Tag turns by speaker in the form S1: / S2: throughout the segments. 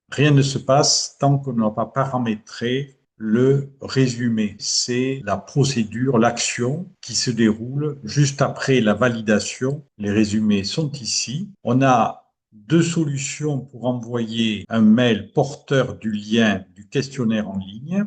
S1: Rien ne se passe tant qu'on n'a pas paramétré le résumé. C'est la procédure, l'action qui se déroule juste après la validation. Les résumés sont ici. On a deux solutions pour envoyer un mail porteur du lien du questionnaire en ligne.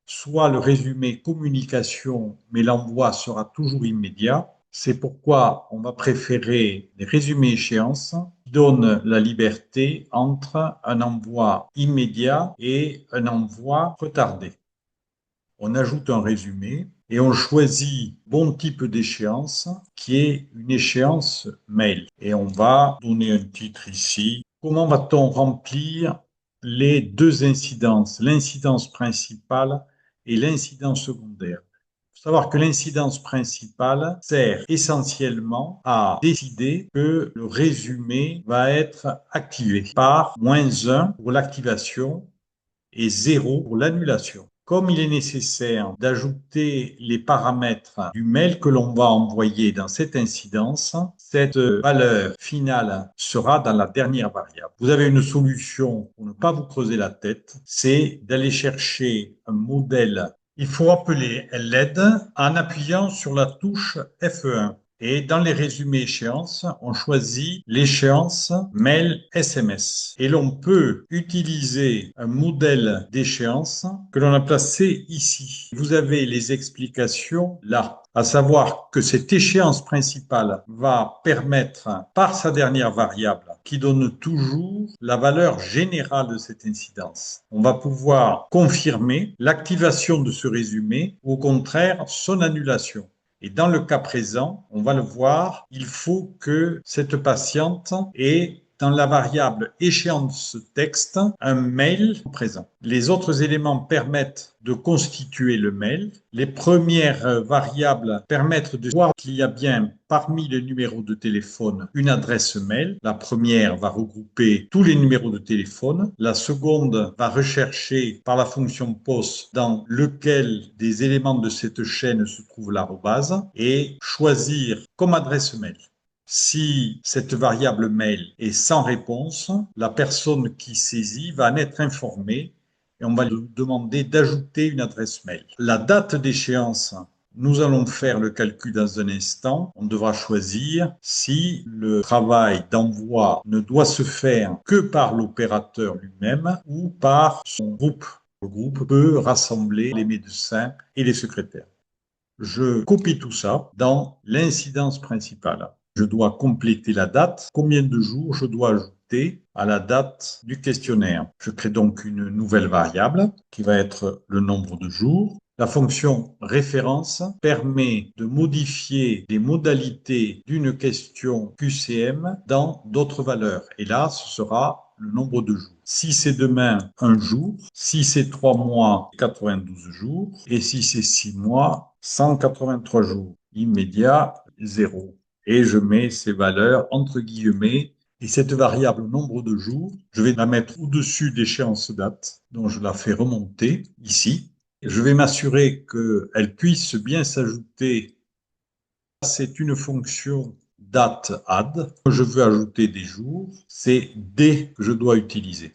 S1: Soit le résumé communication, mais l'envoi sera toujours immédiat. C'est pourquoi on va préférer les résumés échéances qui donnent la liberté entre un envoi immédiat et un envoi retardé. On ajoute un résumé et on choisit bon type d'échéance qui est une échéance mail. Et on va donner un titre ici. Comment va-t-on remplir les deux incidences, l'incidence principale et l'incidence secondaire? Il faut savoir que l'incidence principale sert essentiellement à décider que le résumé va être activé par -1 pour l'activation et 0 pour l'annulation. Comme il est nécessaire d'ajouter les paramètres du mail que l'on va envoyer dans cette incidence, cette valeur finale sera dans la dernière variable. Vous avez une solution pour ne pas vous creuser la tête, c'est d'aller chercher un modèle. Il faut appeler LED en appuyant sur la touche F1. Et dans les résumés échéances, on choisit l'échéance mail SMS. Et l'on peut utiliser un modèle d'échéance que l'on a placé ici. Vous avez les explications là, à savoir que cette échéance principale va permettre, par sa dernière variable, qui donne toujours la valeur générale de cette incidence, on va pouvoir confirmer l'activation de ce résumé ou au contraire son annulation. Et dans le cas présent, on va le voir, il faut que cette patiente ait dans la variable échéance texte un mail présent. Les autres éléments permettent de constituer le mail. Les premières variables permettent de voir qu'il y a bien parmi les numéros de téléphone une adresse mail. La première va regrouper tous les numéros de téléphone. La seconde va rechercher par la fonction POST dans lequel des éléments de cette chaîne se trouve l'arrobase et choisir comme adresse mail. Si cette variable mail est sans réponse, la personne qui saisit va en être informée et on va lui demander d'ajouter une adresse mail. La date d'échéance, nous allons faire le calcul dans un instant. On devra choisir si le travail d'envoi ne doit se faire que par l'opérateur lui-même ou par son groupe. Le groupe peut rassembler les médecins et les secrétaires. Je copie tout ça dans l'incidence principale. Je dois compléter la date, combien de jours je dois ajouter à la date du questionnaire. Je crée donc une nouvelle variable qui va être le nombre de jours. La fonction référence permet de modifier les modalités d'une question QCM dans d'autres valeurs. Et là, ce sera le nombre de jours. Si c'est demain, un jour. Si c'est 3 mois, 92 jours. Et si c'est 6 mois, 183 jours. Immédiat, 0. Et je mets ces valeurs entre guillemets. Et cette variable nombre de jours, je vais la mettre au-dessus d'échéance date. Donc je la fais remonter ici. Je vais m'assurer qu'elle puisse bien s'ajouter. C'est une fonction date add. Je veux ajouter des jours. C'est D que je dois utiliser.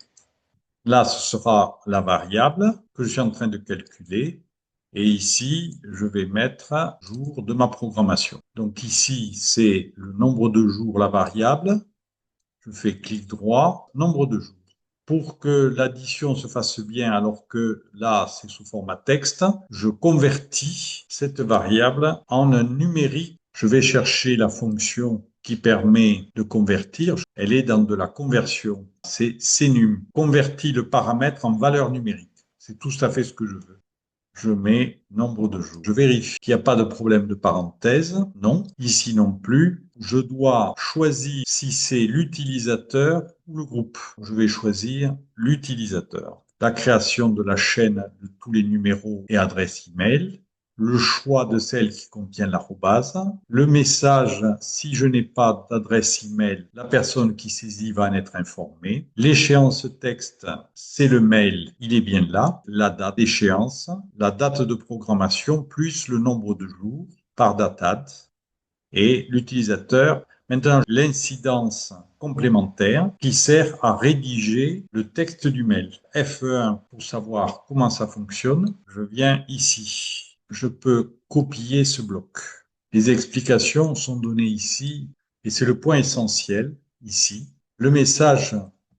S1: Là, ce sera la variable que je suis en train de calculer. Et ici, je vais mettre jour de ma programmation. Donc ici, c'est le nombre de jours, la variable. Je fais clic droit, nombre de jours. Pour que l'addition se fasse bien, alors que là, c'est sous format texte, je convertis cette variable en un numérique. Je vais chercher la fonction qui permet de convertir. Elle est dans de la conversion. C'est CNUM. Convertit le paramètre en valeur numérique. C'est tout à fait ce que je veux. Je mets nombre de jours. Je vérifie qu'il n'y a pas de problème de parenthèse. Non. Ici non plus. Je dois choisir si c'est l'utilisateur ou le groupe. Je vais choisir l'utilisateur. La création de la chaîne de tous les numéros et adresses email. Le choix de celle qui contient l'arrobase, le message, si je n'ai pas d'adresse email, la personne qui saisit va en être informée. L'échéance texte, c'est le mail, il est bien là. La date d'échéance, la date de programmation, plus le nombre de jours par datad. Et l'utilisateur Maintenant, l'incidence complémentaire qui sert à rédiger le texte du mail. F1 pour savoir comment ça fonctionne. Je viens ici. Je peux copier ce bloc. Les explications sont données ici et c'est le point essentiel ici. Le message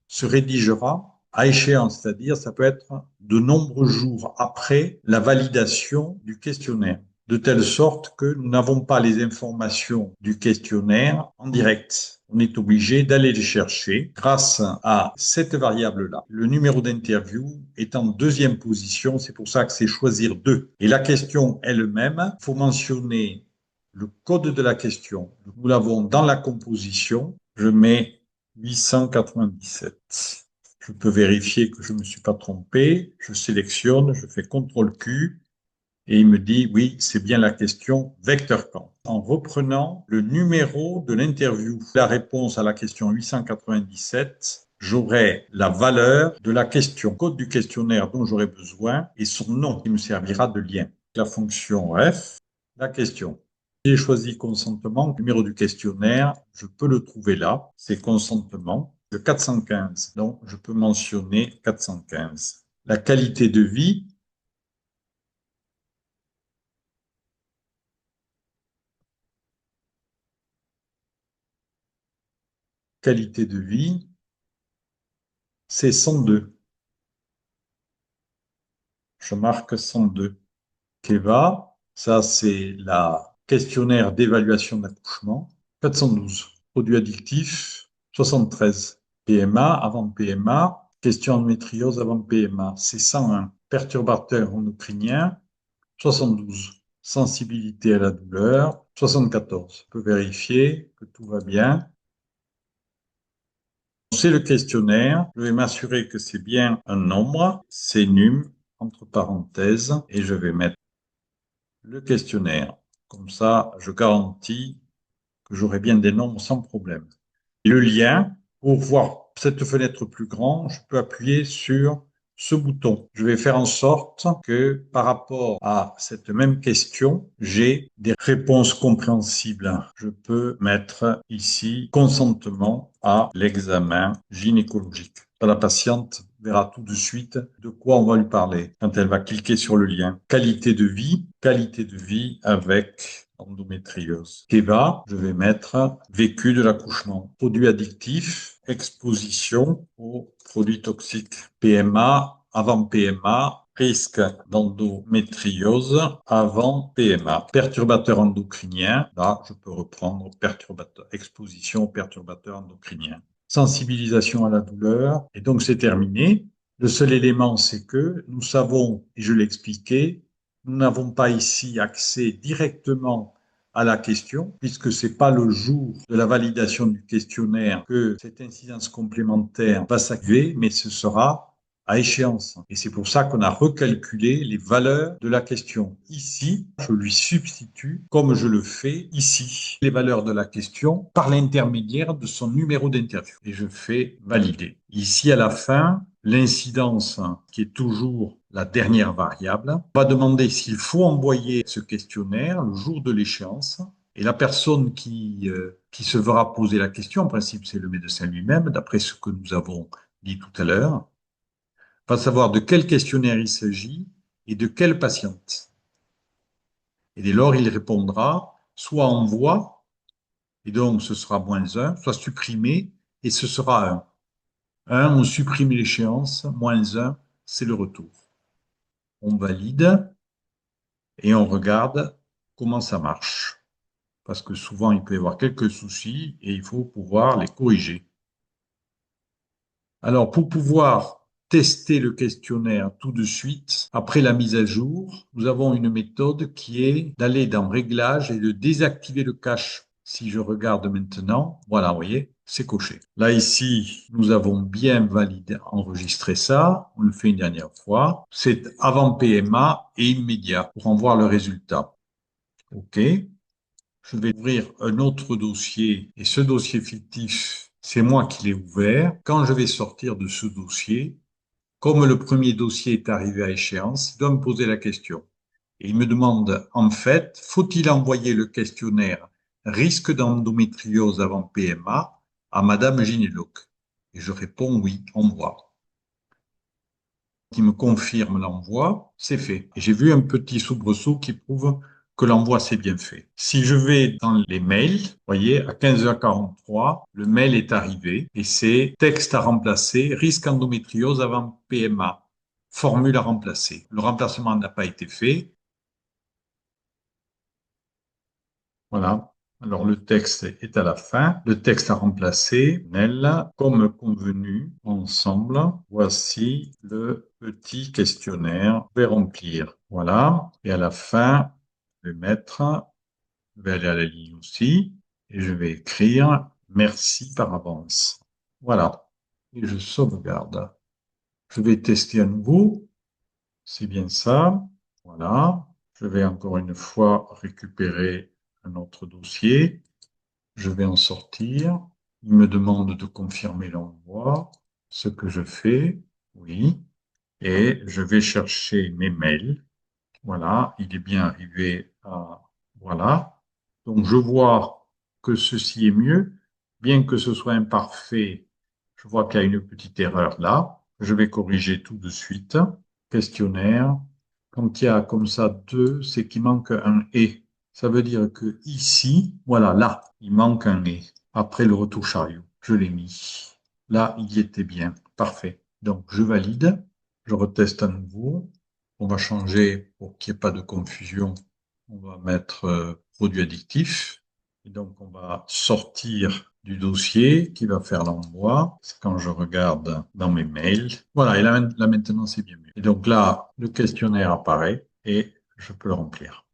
S1: se rédigera à échéance, c'est-à-dire ça peut être de nombreux jours après la validation du questionnaire, de telle sorte que nous n'avons pas les informations du questionnaire en direct. On est obligé d'aller les chercher grâce à cette variable-là. Le numéro d'interview est en deuxième position, c'est pour ça que c'est choisir deux. Et la question elle-même, il faut mentionner le code de la question. Nous l'avons dans la composition. Je mets 897. Je peux vérifier que je ne me suis pas trompé. Je sélectionne, je fais CTRL-Q et il me dit, oui, c'est bien la question vecteur camp. En reprenant le numéro de l'interview, la réponse à la question 897, j'aurai la valeur de la question, code du questionnaire dont j'aurai besoin et son nom qui me servira de lien. La fonction F, la question. J'ai choisi consentement, le numéro du questionnaire, je peux le trouver là, c'est consentement, le 415. Donc, je peux mentionner 415. La qualité de vie, qualité de vie, c'est 102. Je marque 102. Keva, ça c'est la questionnaire d'évaluation d'accouchement. 412. Produits addictifs, 73. PMA, avant PMA. Question endométriose avant PMA, c'est 101. Perturbateur endocrinien, 72. Sensibilité à la douleur, 74. Je peux vérifier que tout va bien. C'est le questionnaire. Je vais m'assurer que c'est bien un nombre. C'est num, entre parenthèses, et je vais mettre le questionnaire. Comme ça, je garantis que j'aurai bien des nombres sans problème. Le lien, pour voir cette fenêtre plus grande, je peux appuyer sur ce bouton. Je vais faire en sorte que par rapport à cette même question, j'ai des réponses compréhensibles. Je peux mettre ici consentement à l'examen gynécologique. La patiente verra tout de suite de quoi on va lui parler quand elle va cliquer sur le lien. Qualité de vie avec endométriose. Eva, je vais mettre vécu de l'accouchement. Produits addictifs, exposition aux produits toxiques. PMA, avant PMA, risque d'endométriose avant PMA. Perturbateur endocrinien, là je peux reprendre perturbateur, exposition aux perturbateurs endocriniens. Sensibilisation à la douleur, et donc c'est terminé. Le seul élément, c'est que nous savons, et je l'expliquais, nous n'avons pas ici accès directement à la question, puisque c'est pas le jour de la validation du questionnaire que cette incidence complémentaire va s'activer, mais ce sera à échéance. Et c'est pour ça qu'on a recalculé les valeurs de la question. Ici, je lui substitue, comme je le fais ici, les valeurs de la question par l'intermédiaire de son numéro d'interview. Et je fais valider. Ici, à la fin, l'incidence, qui est toujours la dernière variable, va demander s'il faut envoyer ce questionnaire le jour de l'échéance. Et la personne qui se verra poser la question, en principe c'est le médecin lui-même, d'après ce que nous avons dit tout à l'heure, va savoir de quel questionnaire il s'agit et de quelle patiente. Et dès lors, il répondra soit envoi, et donc ce sera -1, soit supprimé, et ce sera 1. 1, on supprime l'échéance, -1, c'est le retour. On valide et on regarde comment ça marche. Parce que souvent, il peut y avoir quelques soucis et il faut pouvoir les corriger. Alors, pour pouvoir tester le questionnaire tout de suite, après la mise à jour, nous avons une méthode qui est d'aller dans Réglages et de désactiver le cache. Si je regarde maintenant, voilà, vous voyez, c'est coché. Là, ici, nous avons bien validé, enregistré ça. On le fait une dernière fois. C'est avant PMA et immédiat pour en voir le résultat. OK. Je vais ouvrir un autre dossier et ce dossier fictif, c'est moi qui l'ai ouvert. Quand je vais sortir de ce dossier, comme le premier dossier est arrivé à échéance, il doit me poser la question. Et il me demande, en fait, faut-il envoyer le questionnaire risque d'endométriose avant PMA à Madame gynécologue. Et je réponds oui, envoi. Qui me confirme l'envoi, c'est fait. Et j'ai vu un petit soubresaut qui prouve que l'envoi s'est bien fait. Si je vais dans les mails, vous voyez, à 15h43, le mail est arrivé et c'est texte à remplacer, risque endométriose avant PMA, formule à remplacer. Le remplacement n'a pas été fait. Voilà. Alors, le texte est à la fin. Le texte à remplacer, Nel, comme convenu, ensemble, voici le petit questionnaire. Je vais remplir. Voilà. Et à la fin, je vais mettre, je vais aller à la ligne aussi, et je vais écrire merci par avance. Voilà. Et je sauvegarde. Je vais tester à nouveau. C'est bien ça. Voilà. Je vais encore une fois récupérer un autre dossier. Je vais en sortir. Il me demande de confirmer l'envoi. Ce que je fais, oui. Et je vais chercher mes mails. Voilà, il est bien arrivé à... Voilà. Donc, je vois que ceci est mieux. Bien que ce soit imparfait, je vois qu'il y a une petite erreur là. Je vais corriger tout de suite. Questionnaire. Quand il y a comme ça deux, c'est qu'il manque un et. Ça veut dire que ici, voilà, là, il manque un et. Après le retour chariot, je l'ai mis. Là, il y était bien. Parfait. Donc, je valide. Je reteste à nouveau. On va changer pour qu'il n'y ait pas de confusion. On va mettre produit addictif. Et donc, on va sortir du dossier qui va faire l'envoi. C'est quand je regarde dans mes mails. Voilà, et là maintenant, c'est bien mieux. Et donc là, le questionnaire apparaît et je peux le remplir.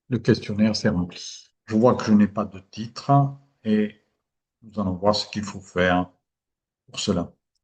S1: Le questionnaire s'est rempli. Je vois que je n'ai pas de titre et nous allons voir ce qu'il faut faire pour cela.